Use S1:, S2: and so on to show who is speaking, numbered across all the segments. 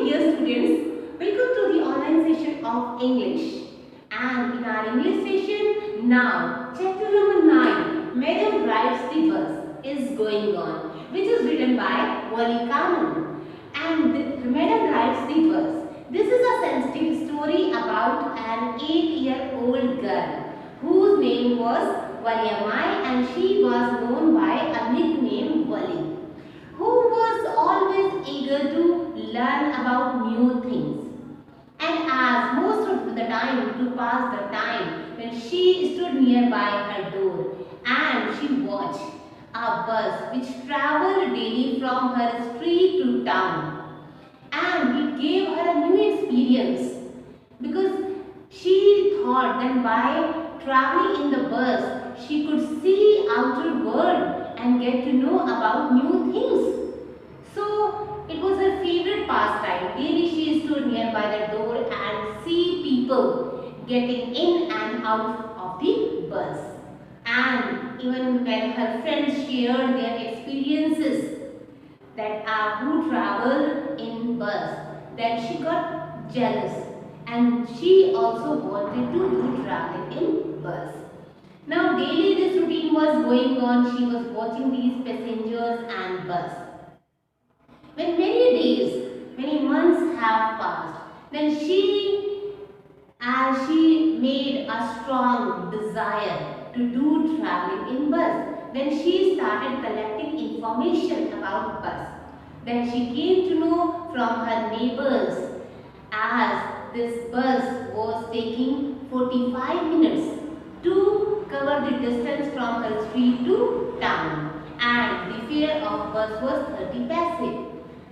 S1: dear students, welcome to the online session of English. And in our English session, now chapter number 9, Madam Rides the Bus is going on, which is written by Wali Kamal. And Madam Rides the Bus. This is a sensitive story about an 8-year-old girl whose name was Waliamai, and she was known by a nickname Wali, who was always eager to learn about new things. And as most of the time to pass the time, when she stood nearby her door and she watched a bus which travelled daily from her street to town, and it gave her a new experience because she thought that by traveling in the bus she could see outer world and get to know about new things. So it was her favorite pastime. Daily she stood nearby the door and see people getting in and out of the bus. And even when her friends shared their experiences that who traveled in bus, then she got jealous and she also wanted to do traveling in bus. Now daily this routine was going on. She was watching these passengers and bus. When many days, many months have passed, then as she made a strong desire to do traveling in bus, then she started collecting information about bus. Then she came to know from her neighbors as this bus was taking 45 minutes to cover the distance from her street to town, and the fare of bus was 30 paise.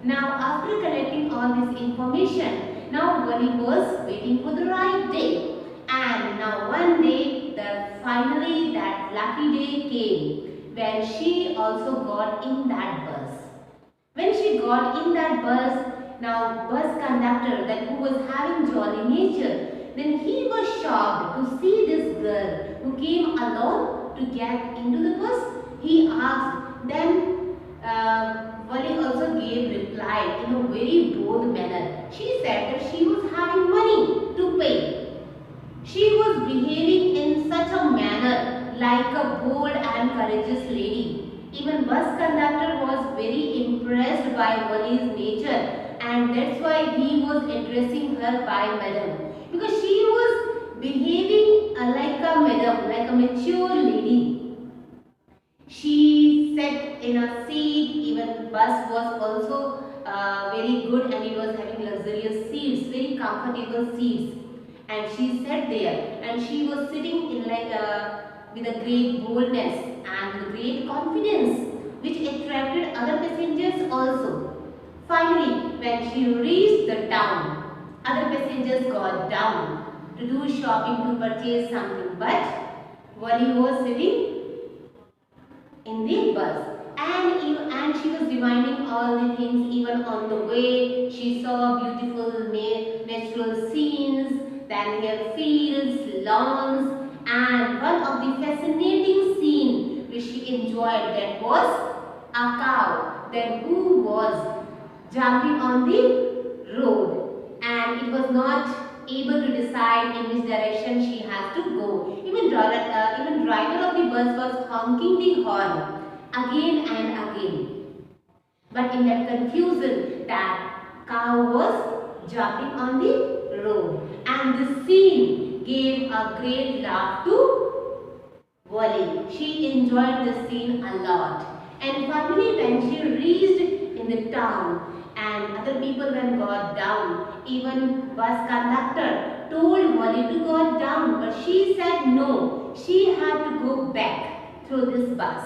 S1: Now after collecting all this information, now Wali was waiting for the right day, and now one day finally that lucky day came when she also got in that bus. When she got in that bus, now bus conductor who was having jolly nature, then he was shocked to see this girl who came alone to get into the bus. He asked, then Wali also gave reply in a very bold manner. She said that she was having money to pay. She was behaving in such a manner like a bold and courageous lady. Even bus conductor was very impressed by Wali's nature, and that's why he was addressing her by madam, because she was behaving like a madam, like a mature lady. She sat in a seat. Even bus was also very good, and it was having luxurious seats, very comfortable seats. And she sat there, and she was sitting in with a great boldness and with great confidence, which attracted other passengers also. Finally, when she reached the town, other passengers got down to do shopping, to purchase something, but Wali was sitting in the bus, and she was reminding all the things. Even on the way she saw beautiful natural scenes, then here fields, lawns, and one of the fascinating scene which she enjoyed, that was a cow who was jumping on the road, and it was not able to decide in which direction she has to go. Even driver of the bus was honking the horn again and again. But in that confusion, that cow was jumping on the road, and this scene gave a great laugh to Wali. She enjoyed this scene a lot. And finally, when she reached in the town, and other people then got down, even bus conductor told Wali to go down, but she said no, she had to go back through this bus,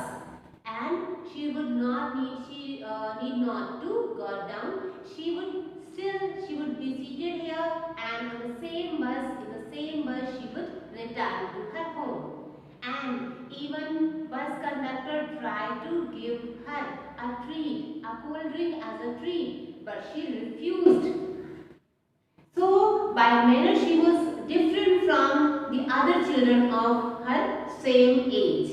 S1: and she would not need not to go down. She would be seated here, and in the same bus she would return to her home. And even bus conductor tried to give her a treat, a cold drink as a treat, but she refused. So by manner she was different from the other children of her same age.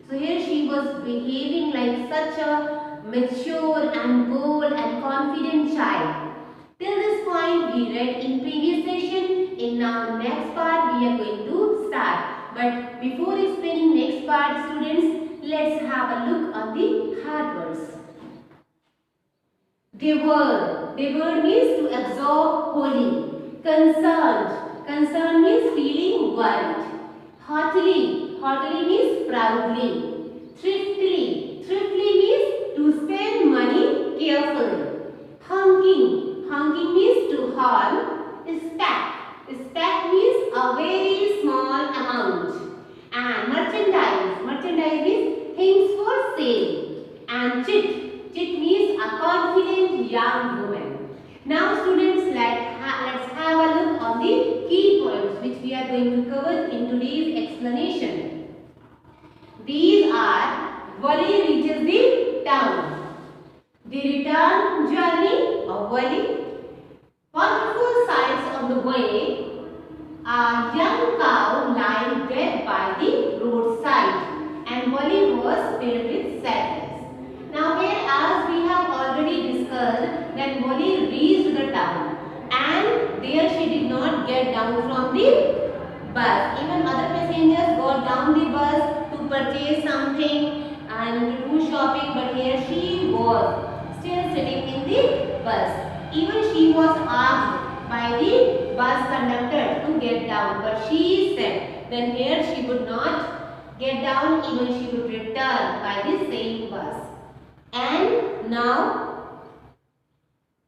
S1: So here she was behaving like such a mature and bold and confident child. Till this point we read in previous session. In now next part we are going to start. But before explaining next part, students, let's have a look on the hard words. Devour. Devour means to absorb wholly. Concerned. Concerned means feeling worried. Heartily. Heartily means proudly. Thriftily. Thriftily means to spend money carefully. Honking. Honking means to horn. Stack. Stack means a very small amount. And merchandise. Merchandise means things for sale. And chit. Chit means a confident young woman. Now students, let's have a look on the key points which we are going to cover in today's explanation. These are: Wali reaches the town. The return journey of Wali. Wonderful sights on the way. A young cow lying dead by the roadside, and Wali was filled with sadness. Now here, as we have already discussed, that Wali reached the town and there she did not get down from the bus. Even other passengers got down the bus to purchase something and to do shopping, but here she was still sitting in the bus. Even she was asked by the bus conductor to get down, but she said that here she would not get down, even she would return by the same bus. And now,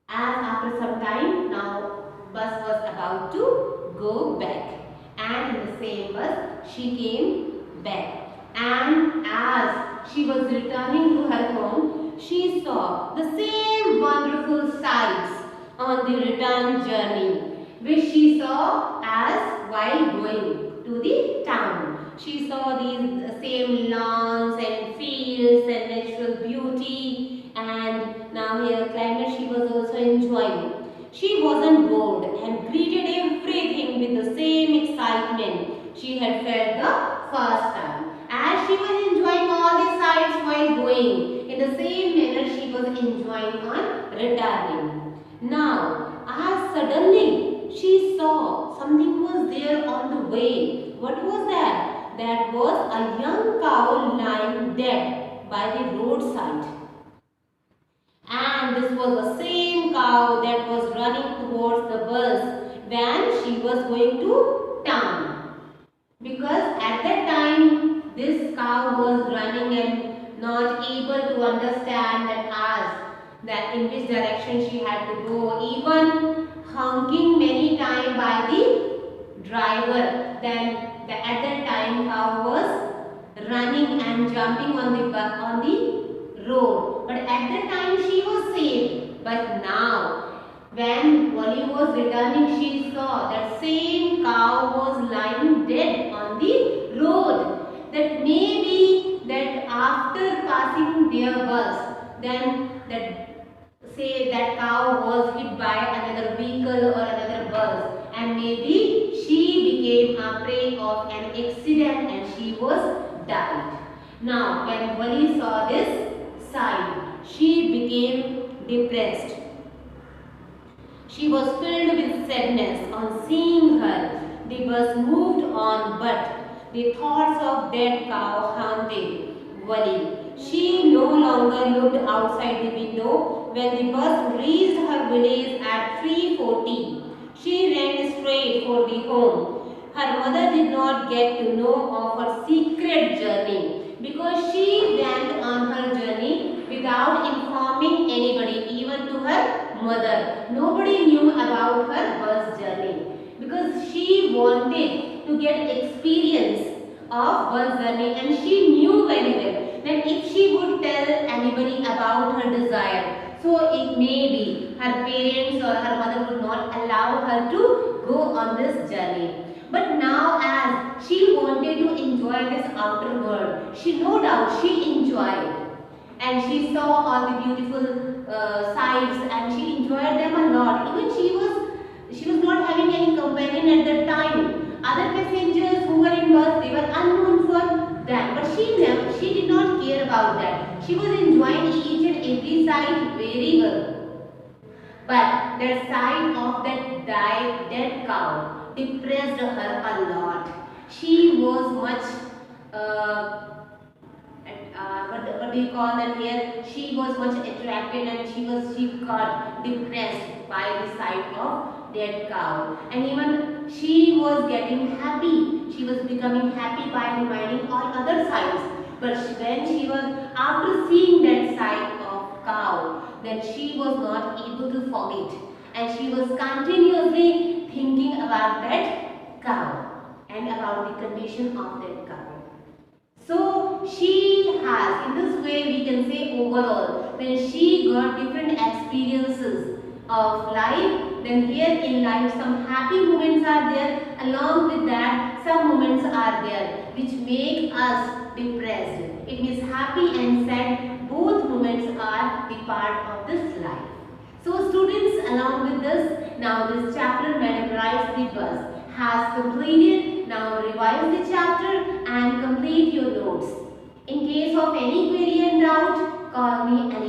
S1: as after some time, now bus was about to go back, and in the same bus she came back. And as she was returning to her home, she saw the same wonderful sights on the return journey, which she saw as while going to the town. She saw these same lawns and fields and natural beauty, and now here climate she was also enjoying. She wasn't bored and greeted everything with the same excitement she had felt the first time. As she was enjoying all the sights while going, in the same manner she was enjoying on returning. Now, as suddenly she saw something was there on the way. What was that? That was a young cow lying dead by the roadside. And this was the same cow that was running towards the bus when she was going to town. Because at that time, this cow was running and not able to understand that in which direction she had to go, even honking many times by the driver. Then at that time cow was running and jumping on the road, but at that time she was safe. But now when Wali was returning, she saw that same cow was lying dead on the road. That maybe that after passing their bus, then that cow was hit by another vehicle or another bus, and maybe she became a prey of an accident and she was died. Now when Wali saw this sign, she became depressed. She was filled with sadness on seeing her. The bus moved on, but the thoughts of dead cow haunted Wali. She no longer looked outside the window. When the bus reached her village at 3:40, she ran straight for the home. Her mother did not get to know of her secret journey because she went on her journey without informing anybody, even to her mother. Nobody knew about her bus journey because she wanted to get experience of bus journey, and she knew very well that if she would tell anybody about her desire, so it may be her parents or her mother would not allow her to go on this journey. But now as she wanted to enjoy this outer world, no doubt she enjoyed, and she saw all the beautiful sights and she enjoyed them a lot. Even she was not having any companion at that time. Other passengers who were in bus, they were unknown for them, but she did not care about that. She was enjoying each and every sight very well. But the sight of that dead cow depressed her a lot. She was much what do you call them here? She was much attracted and she got depressed by the sight of dead cow. And even she was getting happy. She was becoming happy by reminding all other sights. But when she was after seeing that sight of cow, then she was not able to forget. And she was continuously thinking about that cow and about the condition of that cow. So she has, in this way we can say overall, when she got different experiences of life, then here in life some happy moments are there, along with that some moments are there which make us depressed. It means happy and sad, both moments are the part of this life. So students, along with this, now this chapter Madam Writes the Bus has completed. Now revise the chapter and complete your notes. In case of any query and doubt, call me anytime.